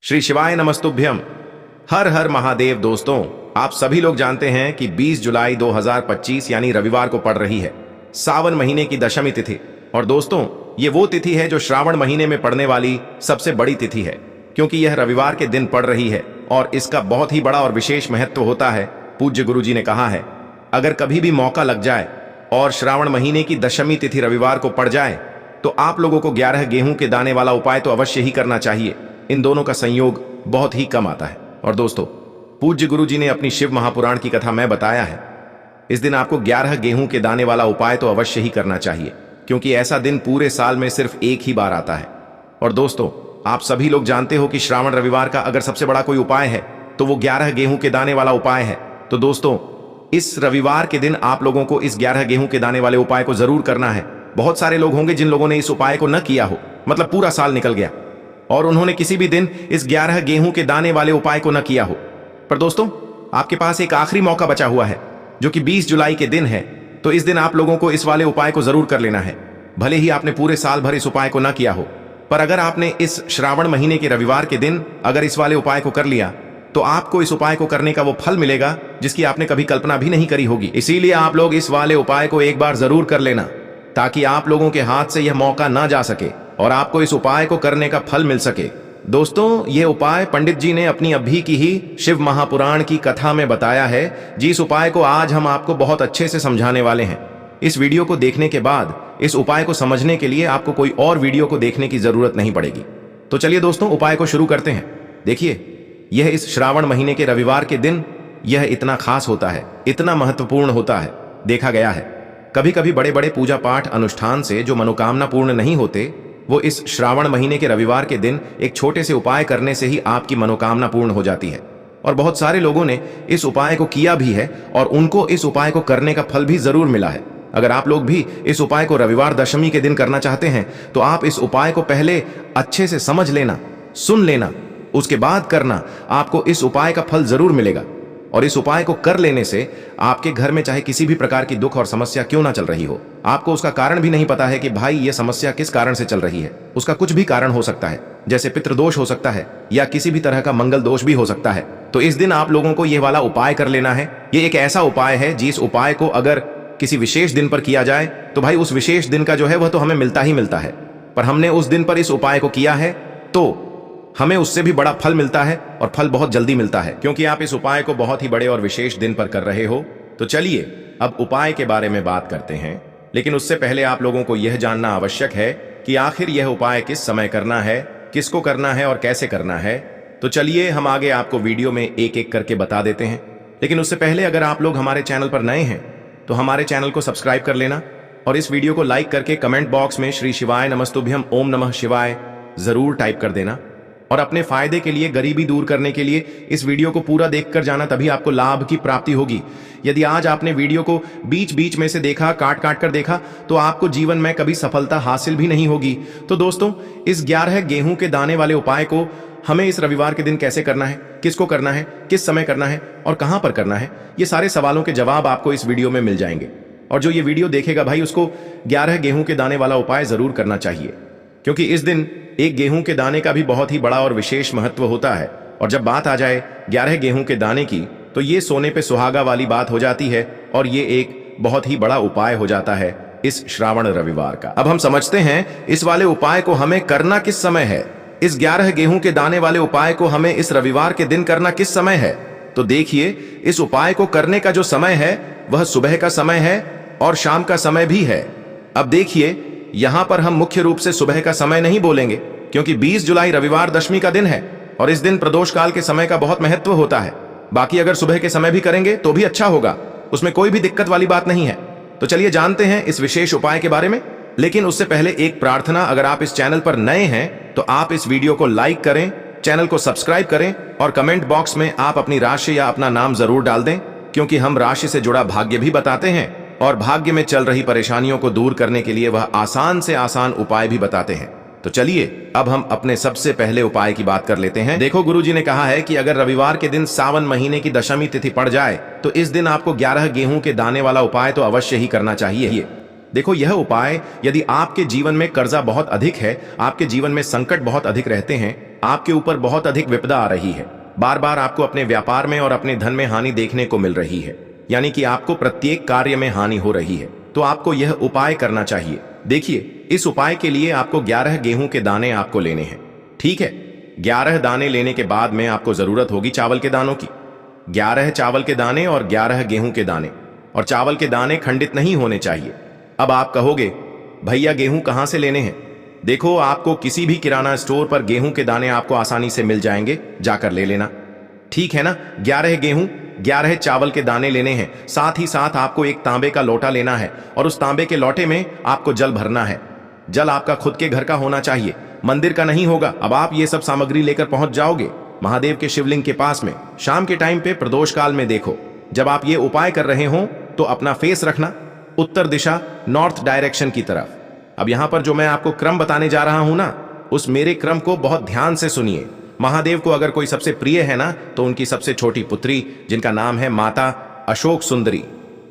श्री शिवाय नमस्तुभ्यम। हर हर महादेव। दोस्तों, आप सभी लोग जानते हैं कि 20 जुलाई 2025 यानी रविवार को पड़ रही है सावन महीने की दशमी तिथि। और दोस्तों, ये वो तिथि है जो श्रावण महीने में पड़ने वाली सबसे बड़ी तिथि है, क्योंकि यह रविवार के दिन पड़ रही है और इसका बहुत ही बड़ा और विशेष महत्व होता है। पूज्य गुरु जी ने कहा है, अगर कभी भी मौका लग जाए और श्रावण महीने की दशमी तिथि रविवार को पड़ जाए तो आप लोगों को 11 गेहूं के दाने वाला उपाय तो अवश्य ही करना चाहिए। इन दोनों का संयोग बहुत ही कम आता है। और दोस्तों, पूज्य गुरु जी ने अपनी शिव महापुराण की कथा में बताया है, इस दिन आपको 11 गेहूं के दाने वाला उपाय तो अवश्य ही करना चाहिए, क्योंकि ऐसा दिन पूरे साल में सिर्फ एक ही बार आता है। और दोस्तों, आप सभी लोग जानते हो कि श्रावण रविवार का अगर सबसे बड़ा कोई उपाय है तो वो 11 गेहूं के दाने वाला उपाय है। तो दोस्तों, इस रविवार के दिन आप लोगों को इस 11 गेहूं के दाने वाले उपाय को जरूर करना है। बहुत सारे लोग होंगे जिन लोगों ने इस उपाय को न किया हो, मतलब पूरा साल निकल गया और उन्होंने किसी भी दिन इस 11 गेहूं के दाने वाले उपाय को न किया हो। पर दोस्तों, आपके पास एक आखिरी मौका बचा हुआ है, जो कि 20 जुलाई के दिन है। तो इस दिन आप लोगों को इस वाले उपाय को जरूर कर लेना है। भले ही आपने पूरे साल भर इस उपाय को न किया हो, पर अगर आपने इस श्रावण महीने के रविवार के दिन अगर इस वाले उपाय को कर लिया तो आपको इस उपाय को करने का वो फल मिलेगा जिसकी आपने कभी कल्पना भी नहीं करी होगी। इसीलिए आप लोग इस वाले उपाय को एक बार जरूर कर लेना, ताकि आप लोगों के हाथ से यह मौका ना जा सके और आपको इस उपाय को करने का फल मिल सके। दोस्तों, यह उपाय पंडित जी ने अपनी अभी की ही शिव महापुराण की कथा में बताया है, जिस उपाय को आज हम आपको बहुत अच्छे से समझाने वाले हैं। इस वीडियो को देखने के बाद इस उपाय को समझने के लिए आपको कोई और वीडियो को देखने की जरूरत नहीं पड़ेगी। तो चलिए दोस्तों, उपाय को शुरू करते हैं। देखिए, यह इस श्रावण महीने के रविवार के दिन यह इतना खास होता है, इतना महत्वपूर्ण होता है। देखा गया है, कभी कभी बड़े बड़े पूजा पाठ अनुष्ठान से जो मनोकामना पूर्ण नहीं होते, वो इस श्रावण महीने के रविवार के दिन एक छोटे से उपाय करने से ही आपकी मनोकामना पूर्ण हो जाती है। और बहुत सारे लोगों ने इस उपाय को किया भी है और उनको इस उपाय को करने का फल भी जरूर मिला है। अगर आप लोग भी इस उपाय को रविवार दशमी के दिन करना चाहते हैं तो आप इस उपाय को पहले अच्छे से समझ लेना, सुन लेना, उसके बाद करना। आपको इस उपाय का फल जरूर मिलेगा। और इस उपाय को कर लेने से आपके घर में चाहे किसी भी प्रकार की दुख और समस्या क्यों ना चल रही हो, आपको उसका कारण भी नहीं पता है कि भाई ये समस्या किस कारण से चल रही है, उसका कुछ भी कारण हो सकता है, जैसे पितृदोष हो सकता है या किसी भी तरह का मंगल दोष भी हो सकता है। तो इस दिन आप लोगों को यह वाला उपाय कर लेना है। ये एक ऐसा उपाय है जिस उपाय को अगर किसी विशेष दिन पर किया जाए तो भाई उस विशेष दिन का जो है वह तो हमें मिलता ही मिलता है, पर हमने उस दिन पर इस उपाय को किया है तो हमें उससे भी बड़ा फल मिलता है और फल बहुत जल्दी मिलता है, क्योंकि आप इस उपाय को बहुत ही बड़े और विशेष दिन पर कर रहे हो। तो चलिए अब उपाय के बारे में बात करते हैं, लेकिन उससे पहले आप लोगों को यह जानना आवश्यक है कि आखिर यह उपाय किस समय करना है, किसको करना है और कैसे करना है। तो चलिए हम आगे आपको वीडियो में एक एक करके बता देते हैं। लेकिन उससे पहले अगर आप लोग हमारे चैनल पर नए हैं तो हमारे चैनल को सब्सक्राइब कर लेना और इस वीडियो को लाइक करके कमेंट बॉक्स में श्री शिवाय नमस्तुभ्यम ओम नमः शिवाय जरूर टाइप कर देना। और अपने फायदे के लिए, गरीबी दूर करने के लिए इस वीडियो को पूरा देखकर जाना, तभी आपको लाभ की प्राप्ति होगी। यदि आज आपने वीडियो को बीच बीच में से देखा, काट काट कर देखा, तो आपको जीवन में कभी सफलता हासिल भी नहीं होगी। तो दोस्तों, इस 11 गेहूं के दाने वाले उपाय को हमें इस रविवार के दिन कैसे करना है, किसको करना है, किस समय करना है और कहां पर करना है, ये सारे सवालों के जवाब आपको इस वीडियो में मिल जाएंगे। और जो ये वीडियो देखेगा भाई, उसको 11 गेहूं के दाने वाला उपाय जरूर करना चाहिए, क्योंकि इस दिन एक गेहूं के दाने का भी बहुत ही बड़ा और विशेष महत्व होता है। और जब बात आ जाए 11 गेहूं के दाने की, तो ये सोने पे सुहागा वाली बात हो जाती है और ये एक बहुत ही बड़ा उपाय हो जाता है इस श्रावण रविवार का। अब हम समझते हैं इस वाले उपाय को हमें करना किस समय है। इस 11 गेहूं के दाने वाले उपाय को हमें इस रविवार के दिन करना किस समय है। तो देखिए, इस उपाय को करने का जो समय है वह सुबह का समय है और शाम का समय भी है। अब देखिए, यहां पर हम मुख्य रूप से सुबह का समय नहीं बोलेंगे, क्योंकि 20 जुलाई रविवार दशमी का दिन है और इस दिन प्रदोष काल के समय का बहुत महत्व होता है। बाकी अगर सुबह के समय भी करेंगे तो भी अच्छा होगा, उसमें कोई भी दिक्कत वाली बात नहीं है। तो चलिए जानते हैं इस विशेष उपाय के बारे में। लेकिन उससे पहले एक प्रार्थना, अगर आप इस चैनल पर नए हैं तो आप इस वीडियो को लाइक करें, चैनल को सब्सक्राइब करें और कमेंट बॉक्स में आप अपनी राशि या अपना नाम जरूर डाल दें, क्योंकि हम राशि से जुड़ा भाग्य भी बताते हैं और भाग्य में चल रही परेशानियों को दूर करने के लिए वह आसान से आसान उपाय भी बताते हैं। तो चलिए अब हम अपने सबसे पहले उपाय की बात कर लेते हैं। देखो, गुरुजी ने कहा है कि अगर रविवार के दिन सावन महीने की दशमी तिथि पड़ जाए तो इस दिन आपको 11 गेहूं के दाने वाला उपाय तो अवश्य ही करना चाहिए। देखो, यह उपाय यदि आपके जीवन में कर्जा बहुत अधिक है, आपके जीवन में संकट बहुत अधिक रहते हैं, आपके ऊपर बहुत अधिक विपदा आ रही है, बार बार आपको अपने व्यापार में और अपने धन में हानि देखने को मिल रही है, यानी कि आपको प्रत्येक कार्य में हानि हो रही है, तो आपको यह उपाय करना चाहिए। देखिए, इस उपाय के लिए आपको 11 गेहूं के दाने आपको लेने हैं। ठीक है, 11 दाने लेने के बाद में आपको जरूरत होगी चावल के दानों की। 11 चावल के दाने और 11 गेहूं के दाने, और चावल के दाने खंडित नहीं होने चाहिए। अब आप कहोगे, भैया गेहूं कहां से लेने हैं? देखो, आपको किसी भी किराना स्टोर पर गेहूं के दाने आपको आसानी से मिल जाएंगे, जाकर ले लेना। ठीक है ना? 11 गेहूं 11 चावल के दाने लेने हैं। साथ ही साथ आपको एक तांबे का लोटा लेना है और उस तांबे के लोटे में आपको जल भरना है। जल आपका खुद के घर का होना चाहिए, मंदिर का नहीं होगा। अब आप ये सब सामग्री लेकर पहुंच जाओगे महादेव के शिवलिंग के पास में। शाम के टाइम पे प्रदोष काल में देखो, जब आप ये उपाय कर रहे हो तो अपना फेस रखना उत्तर दिशा, नॉर्थ डायरेक्शन की तरफ। अब यहां पर जो मैं आपको क्रम बताने जा रहा हूं ना, उस मेरे क्रम को बहुत ध्यान से सुनिए। महादेव को अगर कोई सबसे प्रिय है ना, तो उनकी सबसे छोटी पुत्री, जिनका नाम है माता अशोक सुंदरी।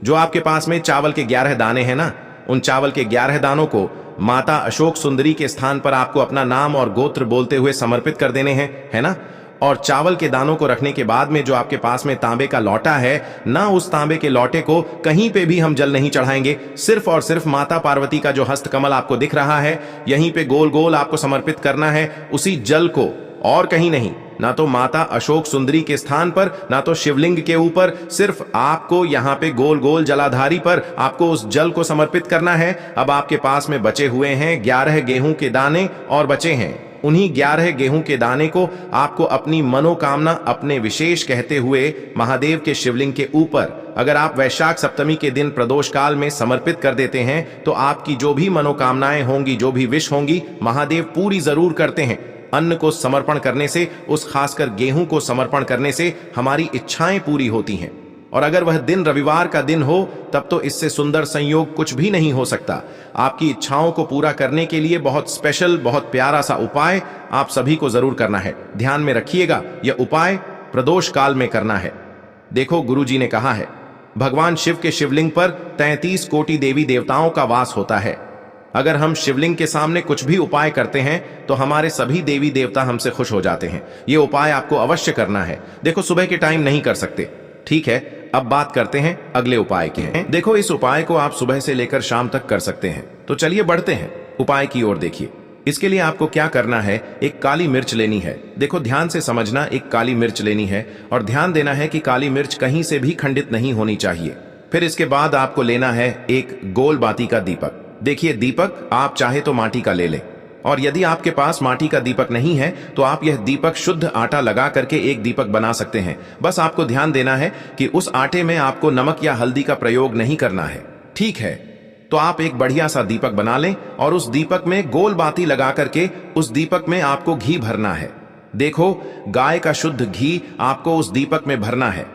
जो आपके पास में चावल के 11 दाने हैं ना, उन चावल के 11 दानों को माता अशोक सुंदरी के स्थान पर आपको अपना नाम और गोत्र बोलते हुए समर्पित कर देने हैं, है ना? और चावल के दानों को रखने के बाद में जो आपके पास में तांबे का लौटा है ना, उस तांबे के लौटे को कहीं पे भी हम जल नहीं चढ़ाएंगे। सिर्फ और सिर्फ माता पार्वती का जो हस्तकमल आपको दिख रहा है, यहीं पे गोल गोल आपको समर्पित करना है उसी जल को, और कहीं नहीं। ना तो माता अशोक सुंदरी के स्थान पर, ना तो शिवलिंग के ऊपर, सिर्फ आपको यहाँ पे गोल गोल जलाधारी पर आपको उस जल को समर्पित करना है। अब आपके पास में बचे हुए हैं 11 गेहूं के दाने और बचे हैं। उन्हीं 11 गेहूं के दाने को आपको अपनी मनोकामना अपने विशेष कहते हुए महादेव के शिवलिंग के ऊपर, अगर आप वैशाख सप्तमी के दिन प्रदोष काल में समर्पित कर देते हैं, तो आपकी जो भी मनोकामनाएं होंगी, जो भी विश होंगी, महादेव पूरी जरूर करते हैं। अन्न को समर्पण करने से, उस खासकर गेहूं को समर्पण करने से हमारी इच्छाएं पूरी होती हैं। और अगर वह दिन रविवार का दिन हो, तब तो इससे सुंदर संयोग कुछ भी नहीं हो सकता। आपकी इच्छाओं को पूरा करने के लिए बहुत स्पेशल, बहुत प्यारा सा उपाय आप सभी को जरूर करना है। ध्यान में रखिएगा, यह उपाय प्रदोष काल में करना है। देखो, गुरु जी ने कहा है, भगवान शिव के शिवलिंग पर 33 कोटि देवी देवताओं का वास होता है। अगर हम शिवलिंग के सामने कुछ भी उपाय करते हैं तो हमारे सभी देवी देवता हमसे खुश हो जाते हैं। ये उपाय आपको अवश्य करना है। देखो, सुबह के टाइम नहीं कर सकते, ठीक है? अब बात करते हैं अगले उपाय की। देखो, इस उपाय को आप सुबह से लेकर शाम तक कर सकते हैं। तो चलिए बढ़ते हैं उपाय की ओर। देखिए, इसके लिए आपको क्या करना है, एक काली मिर्च लेनी है। देखो, ध्यान से समझना, एक काली मिर्च लेनी है और ध्यान देना है कि काली मिर्च कहीं से भी खंडित नहीं होनी चाहिए। फिर इसके बाद आपको लेना है एक गोल बाती का दीपक। देखिए, दीपक आप चाहे तो माटी का ले लें, और यदि आपके पास माटी का दीपक नहीं है तो आप यह दीपक शुद्ध आटा लगा करके एक दीपक बना सकते हैं। बस आपको ध्यान देना है कि उस आटे में आपको नमक या हल्दी का प्रयोग नहीं करना है, ठीक है? तो आप एक बढ़िया सा दीपक बना लें और उस दीपक में गोल बाती लगा करके उस दीपक में आपको घी भरना है। देखो, गाय का शुद्ध घी आपको उस दीपक में भरना है।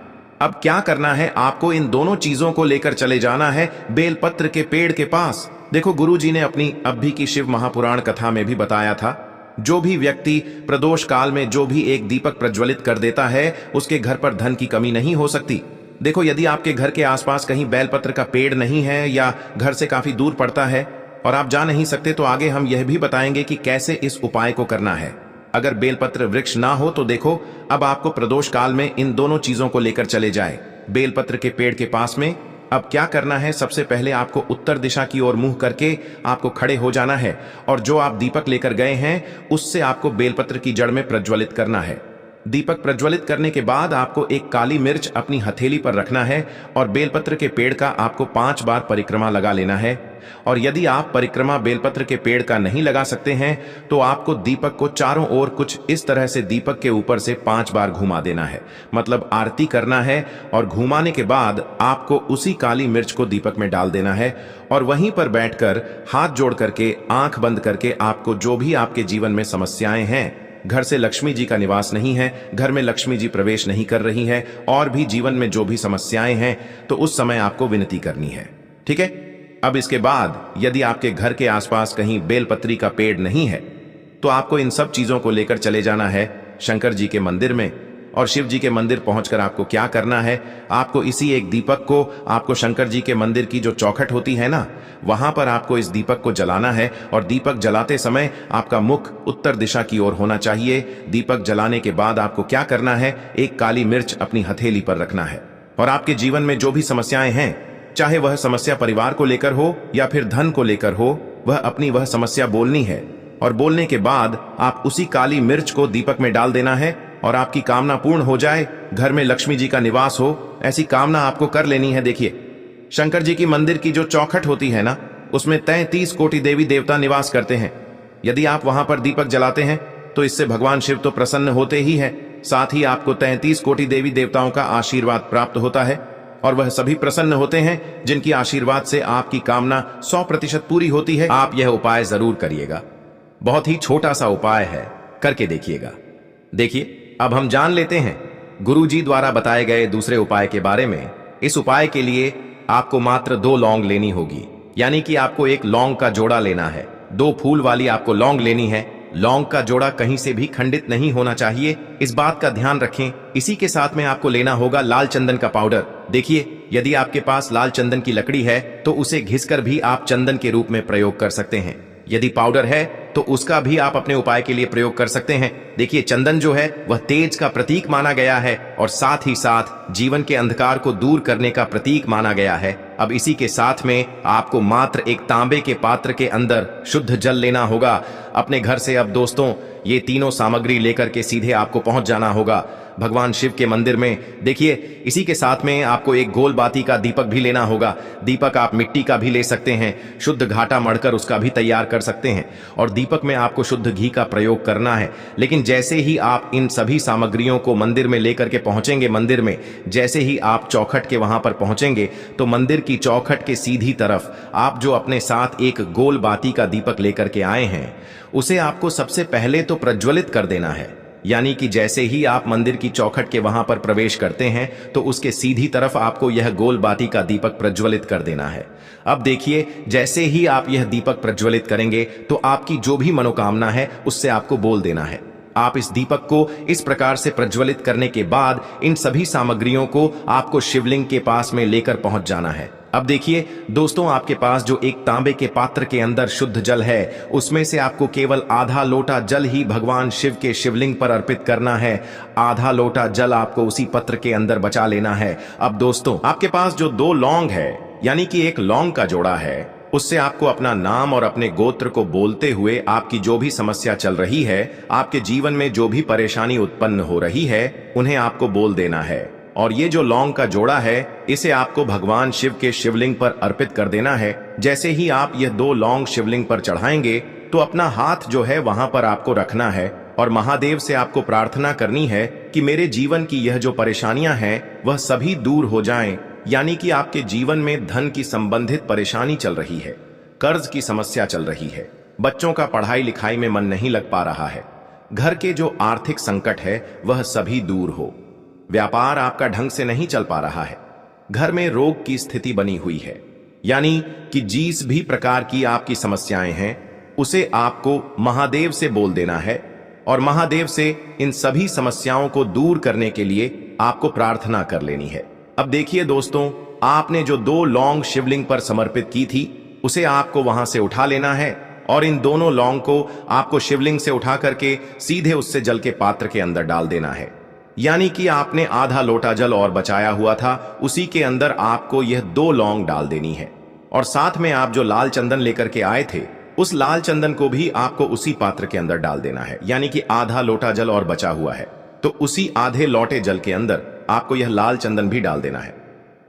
अब क्या करना है, आपको इन दोनों चीजों को लेकर चले जाना है बेलपत्र के पेड़ के पास। देखो, गुरु जी ने अपनी अभी की शिव महापुराण कथा में भी बताया था, जो भी व्यक्ति प्रदोष काल में जो भी एक दीपक प्रज्वलित कर देता है, उसके घर पर धन की कमी नहीं हो सकती। देखो, यदि आपके घर के आसपास कहीं बेलपत्र का पेड़ नहीं है या घर से काफी दूर पड़ता है और आप जा नहीं सकते, तो आगे हम यह भी बताएंगे कि कैसे इस उपाय को करना है। अगर बेलपत्र वृक्ष ना हो तो देखो, अब आपको प्रदोष काल में इन दोनों चीजों को लेकर चले जाए बेलपत्र के पेड़ के पास में। अब क्या करना है, सबसे पहले आपको उत्तर दिशा की ओर मुंह करके आपको खड़े हो जाना है और जो आप दीपक लेकर गए हैं उससे आपको बेलपत्र की जड़ में प्रज्वलित करना है। दीपक प्रज्वलित करने के बाद आपको एक काली मिर्च अपनी हथेली पर रखना है और बेलपत्र के पेड़ का आपको 5 बार परिक्रमा लगा लेना है। और यदि आप परिक्रमा बेलपत्र के पेड़ का नहीं लगा सकते हैं तो आपको दीपक को चारों ओर कुछ इस तरह से दीपक के ऊपर से 5 बार घुमा देना है, मतलब आरती करना है। और घुमाने के बाद आपको उसी काली मिर्च को दीपक में डाल देना है और वहीं पर बैठकर हाथ जोड़ करके आंख बंद करके आपको जो भी आपके जीवन में समस्याएं हैं, घर से लक्ष्मी जी का निवास नहीं है, घर में लक्ष्मी जी प्रवेश नहीं कर रही है, और भी जीवन में जो भी समस्याएं हैं, तो उस समय आपको विनती करनी है, ठीक है? अब इसके बाद यदि आपके घर के आसपास कहीं बेलपत्री का पेड़ नहीं है तो आपको इन सब चीजों को लेकर चले जाना है शंकर जी के मंदिर में और शिव जी के मंदिर पहुंचकर आपको क्या करना है, आपको इसी एक दीपक को आपको शंकर जी के मंदिर की जो चौखट होती है ना, वहां पर आपको इस दीपक को जलाना है। और दीपक जलाते समय आपका मुख उत्तर दिशा की ओर होना चाहिए। दीपक जलाने के बाद आपको क्या करना है, एक काली मिर्च अपनी हथेली पर रखना है। और आपके जीवन में जो भी समस्याएं हैं, चाहे वह समस्या परिवार को लेकर हो या फिर धन को लेकर हो, वह समस्या बोलनी है। और बोलने के बाद आप उसी काली मिर्च को दीपक में डाल देना है और आपकी कामना पूर्ण हो जाए, घर में लक्ष्मी जी का निवास हो, ऐसी कामना आपको कर लेनी है। देखिए, शंकर जी की मंदिर की जो चौखट होती है ना, उसमें 33 कोटि देवी देवता निवास करते हैं। यदि आप वहां पर दीपक जलाते हैं तो इससे भगवान शिव तो प्रसन्न होते ही है, साथ ही आपको 33 कोटि देवी देवताओं का आशीर्वाद प्राप्त होता है। और वह सभी प्रसन्न होते हैं जिनकी आशीर्वाद से आपकी कामना 100% पूरी होती है। आप यह उपाय जरूर करिएगा, बहुत ही छोटा सा उपाय है, करके देखिएगा। देखिए, अब हम जान लेते हैं गुरुजी द्वारा बताए गए दूसरे उपाय के बारे में। इस उपाय के लिए आपको मात्र 2 लौंग लेनी होगी, यानी कि आपको एक लौंग का जोड़ा लेना है। 2 फूल वाली आपको लौंग लेनी है। लौंग का जोड़ा कहीं से भी खंडित नहीं होना चाहिए, इस बात का ध्यान रखें। इसी के साथ में आपको लेना होगा लाल चंदन का पाउडर। देखिए, यदि आपके पास लाल चंदन की लकड़ी है तो उसे घिसकर भी आप चंदन के रूप में प्रयोग कर सकते हैं। यदि पाउडर है तो उसका भी आप अपने उपाय के लिए प्रयोग कर सकते हैं। देखिए, चंदन जो है वह तेज का प्रतीक माना गया है और साथ ही साथ जीवन के अंधकार को दूर करने का प्रतीक माना गया है। अब इसी के साथ में आपको मात्र एक तांबे के पात्र के अंदर शुद्ध जल लेना होगा अपने घर से। अब दोस्तों, ये तीनों सामग्री लेकर के सीधे आपको पहुंच जाना होगा भगवान शिव के मंदिर में। देखिए, इसी के साथ में आपको एक गोल बाती का दीपक भी लेना होगा। दीपक आप मिट्टी का भी ले सकते हैं, शुद्ध घाटा मढ़कर उसका भी तैयार कर सकते हैं। और दीपक में आपको शुद्ध घी का प्रयोग करना है। लेकिन जैसे ही आप इन सभी सामग्रियों को मंदिर में लेकर के पहुंचेंगे, मंदिर में जैसे ही आप चौखट के वहां पर पहुंचेंगे तो मंदिर की चौखट के सीधी तरफ आप जो अपने साथ एक गोल बाती का दीपक लेकर के आए हैं, उसे आपको सबसे पहले तो प्रज्वलित कर देना है। यानी कि जैसे ही आप मंदिर की चौखट के वहां पर प्रवेश करते हैं तो उसके सीधी तरफ आपको यह गोल बाती का दीपक प्रज्वलित कर देना है। अब देखिए, जैसे ही आप यह दीपक प्रज्वलित करेंगे तो आपकी जो भी मनोकामना है उससे आपको बोल देना है। आप इस दीपक को इस प्रकार से प्रज्वलित करने के बाद इन सभी सामग्रियों को आपको शिवलिंग के पास में लेकर पहुंच जाना है। अब देखिए दोस्तों, आपके पास जो एक तांबे के पात्र के अंदर शुद्ध जल है, उसमें से आपको केवल आधा लोटा जल ही भगवान शिव के शिवलिंग पर अर्पित करना है। आधा लोटा जल आपको उसी पत्र के अंदर बचा लेना है। अब दोस्तों, आपके पास जो 2 लौंग है, यानी कि एक लौंग का जोड़ा है, उससे आपको अपना नाम और अपने गोत्र को बोलते हुए आपकी जो भी समस्या चल रही है, आपके जीवन में जो भी परेशानी उत्पन्न हो रही है, उन्हें आपको बोल देना है। और ये जो लौंग का जोड़ा है, इसे आपको भगवान शिव के शिवलिंग पर अर्पित कर देना है। जैसे ही आप यह 2 लौंग शिवलिंग पर चढ़ाएंगे तो अपना हाथ जो है वहां पर आपको रखना है और महादेव से आपको प्रार्थना करनी है कि मेरे जीवन की यह जो परेशानियां हैं वह सभी दूर हो जाएं। यानी कि आपके जीवन में धन की संबंधित परेशानी चल रही है, कर्ज की समस्या चल रही है, बच्चों का पढ़ाई लिखाई में मन नहीं लग पा रहा है, घर के जो आर्थिक संकट है वह सभी दूर हो, व्यापार आपका ढंग से नहीं चल पा रहा है, घर में रोग की स्थिति बनी हुई है, यानी कि जिस भी प्रकार की आपकी समस्याएं हैं उसे आपको महादेव से बोल देना है और महादेव से इन सभी समस्याओं को दूर करने के लिए आपको प्रार्थना कर लेनी है। अब देखिए दोस्तों, आपने जो 2 लौंग शिवलिंग पर समर्पित की थी उसे आपको वहां से उठा लेना है और इन दोनों लौंग को आपको शिवलिंग से उठा करके सीधे उससे जल के पात्र के अंदर डाल देना है। यानी कि आपने आधा लोटा जल और बचाया हुआ था, उसी के अंदर आपको यह 2 लौंग डाल देनी है। और साथ में आप जो लाल चंदन लेकर के आए थे, उस लाल चंदन को भी आपको उसी पात्र के अंदर डाल देना है। यानी कि आधा लोटा जल और बचा हुआ है तो उसी आधे लोटे जल के अंदर आपको यह लाल चंदन भी डाल देना है।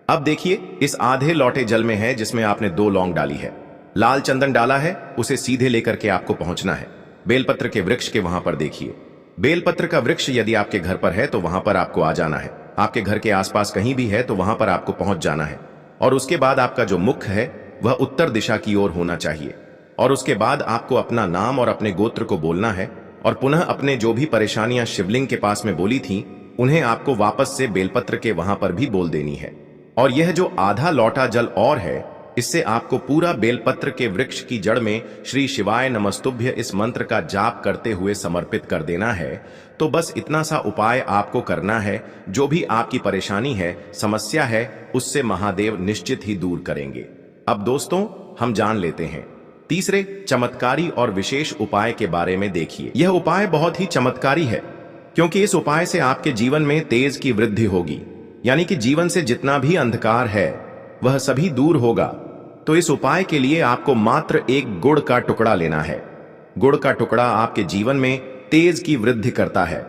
अब देखिए, इस आधे लोटे जल में है जिसमें आपने 2 लौंग डाली है, लाल चंदन डाला है, उसे सीधे लेकर के आपको पहुंचना है बेलपत्र के वृक्ष के वहां पर। देखिए, बेलपत्र का वृक्ष यदि आपके घर पर है तो वहां पर आपको आ जाना है। आपके घर के आसपास कहीं भी है तो वहां पर आपको पहुंच जाना है। और उसके बाद आपका जो मुख है वह उत्तर दिशा की ओर होना चाहिए। और उसके बाद आपको अपना नाम और अपने गोत्र को बोलना है और पुनः अपने जो भी परेशानियां शिवलिंग के पास में बोली थी उन्हें आपको वापस से बेलपत्र के वहां पर भी बोल देनी है। और यह जो आधा लौटा जल और है इससे आपको पूरा बेलपत्र के वृक्ष की जड़ में श्री शिवाय नमस्तुभ्य इस मंत्र का जाप करते हुए समर्पित कर देना है। तो बस इतना सा उपाय आपको करना है। जो भी आपकी परेशानी है, समस्या है, उससे महादेव निश्चित ही दूर करेंगे। अब दोस्तों, हम जान लेते हैं तीसरे चमत्कारी और विशेष उपाय के बारे में। देखिए, यह उपाय बहुत ही चमत्कारी है, क्योंकि इस उपाय से आपके जीवन में तेज की वृद्धि होगी, यानी कि जीवन से जितना भी अंधकार है वह सभी दूर होगा। तो इस उपाय के लिए आपको मात्र एक गुड़ का टुकड़ा लेना है। गुड़ का टुकड़ा आपके जीवन में तेज की वृद्धि करता है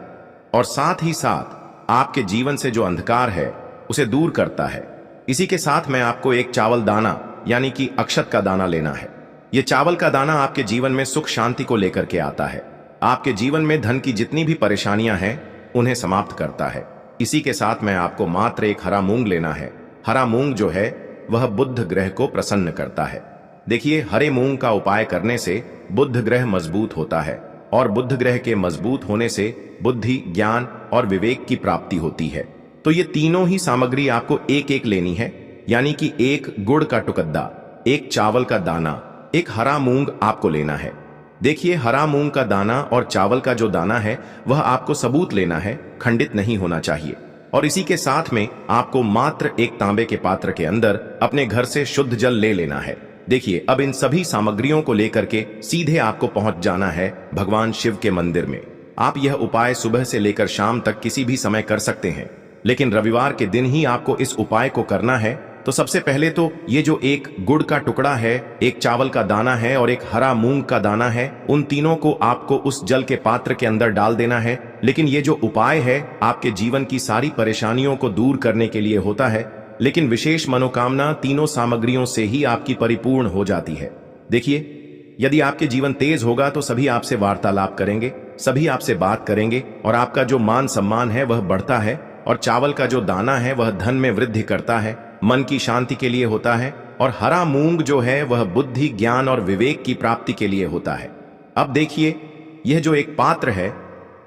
और साथ ही साथ आपके जीवन से जो अंधकार है उसे दूर करता है। इसी के साथ में आपको एक चावल दाना यानी कि अक्षत का दाना लेना है। यह चावल का दाना आपके जीवन में सुख शांति को लेकर के आता है। आपके जीवन में धन की जितनी भी परेशानियां हैं उन्हें समाप्त करता है। इसी के साथ में आपको मात्र एक हरा मूंग लेना है। हरा मूंग जो है वह बुध ग्रह को प्रसन्न करता है। देखिए, हरे मूंग का उपाय करने से बुध ग्रह मजबूत होता है और बुध ग्रह के मजबूत होने से बुद्धि, ज्ञान और विवेक की प्राप्ति होती है। तो ये तीनों ही सामग्री आपको एक एक लेनी है, यानी कि एक गुड़ का टुकड़ा, एक चावल का दाना, एक हरा मूंग आपको लेना है। देखिए, हरा मूंग का दाना और चावल का जो दाना है वह आपको सबूत लेना है, खंडित नहीं होना चाहिए। और इसी के साथ में आपको मात्र एक तांबे के पात्र के अंदर अपने घर से शुद्ध जल ले लेना है। देखिए, अब इन सभी सामग्रियों को लेकर के सीधे आपको पहुंच जाना है भगवान शिव के मंदिर में। आप यह उपाय सुबह से लेकर शाम तक किसी भी समय कर सकते हैं, लेकिन रविवार के दिन ही आपको इस उपाय को करना है। तो सबसे पहले तो ये जो एक गुड़ का टुकड़ा है, एक चावल का दाना है और एक हरा मूंग का दाना है, उन तीनों को आपको उस जल के पात्र के अंदर डाल देना है। लेकिन ये जो उपाय है आपके जीवन की सारी परेशानियों को दूर करने के लिए होता है, लेकिन विशेष मनोकामना तीनों सामग्रियों से ही आपकी परिपूर्ण हो जाती है। देखिए, यदि आपके जीवन तेज होगा तो सभी आपसे वार्तालाप करेंगे, सभी आपसे बात करेंगे और आपका जो मान सम्मान है वह बढ़ता है। और चावल का जो दाना है वह धन में वृद्धि करता है, मन की शांति के लिए होता है। और हरा मूंग जो है वह बुद्धि, ज्ञान और विवेक की प्राप्ति के लिए होता है। अब देखिए, यह जो एक पात्र है,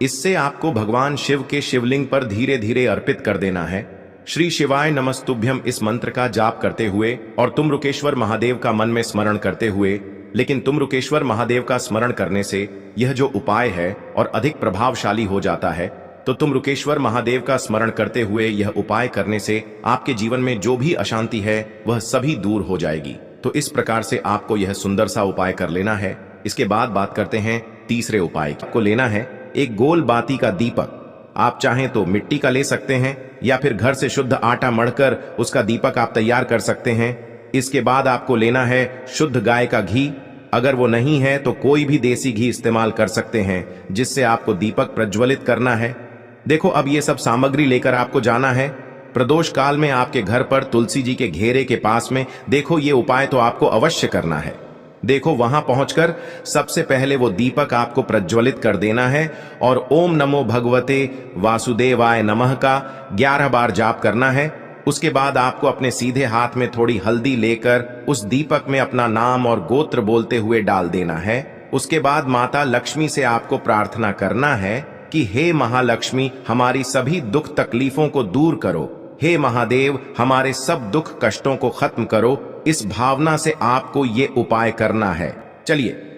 इससे आपको भगवान शिव के शिवलिंग पर धीरे धीरे अर्पित कर देना है। श्री शिवाय नमस्तुभ्यम इस मंत्र का जाप करते हुए और तुमरुकेश्वर महादेव का मन में स्मरण करते हुए। लेकिन तुमरुकेश्वर महादेव का स्मरण करने से यह जो उपाय है और अधिक प्रभावशाली हो जाता है। तो तुमरुकेश्वर महादेव का स्मरण करते हुए यह उपाय करने से आपके जीवन में जो भी अशांति है वह सभी दूर हो जाएगी। तो इस प्रकार से आपको यह सुंदर सा उपाय कर लेना है। इसके बाद बात करते हैं तीसरे उपाय की। आपको लेना है एक गोल बाती का दीपक। आप चाहें तो मिट्टी का ले सकते हैं या फिर घर से शुद्ध आटा मढ़कर उसका दीपक आप तैयार कर सकते हैं। इसके बाद आपको लेना है शुद्ध गाय का घी। अगर वो नहीं है तो कोई भी देसी घी इस्तेमाल कर सकते हैं, जिससे आपको दीपक प्रज्वलित करना है। देखो, अब ये सब सामग्री लेकर आपको जाना है प्रदोष काल में आपके घर पर तुलसी जी के घेरे के पास में। देखो, ये उपाय तो आपको अवश्य करना है। देखो, वहां पहुंचकर सबसे पहले वो दीपक आपको प्रज्वलित कर देना है और ओम नमो भगवते वासुदेवाय नमः का 11 बार जाप करना है। उसके बाद आपको अपने सीधे हाथ में थोड़ी हल्दी लेकर उस दीपक में अपना नाम और गोत्र बोलते हुए डाल देना है। उसके बाद माता लक्ष्मी से आपको प्रार्थना करना है कि हे महालक्ष्मी, हमारी सभी दुख तकलीफों को दूर करो। हे महादेव, हमारे सब दुख कष्टों को खत्म करो। इस भावना से आपको ये उपाय करना है। चलिए,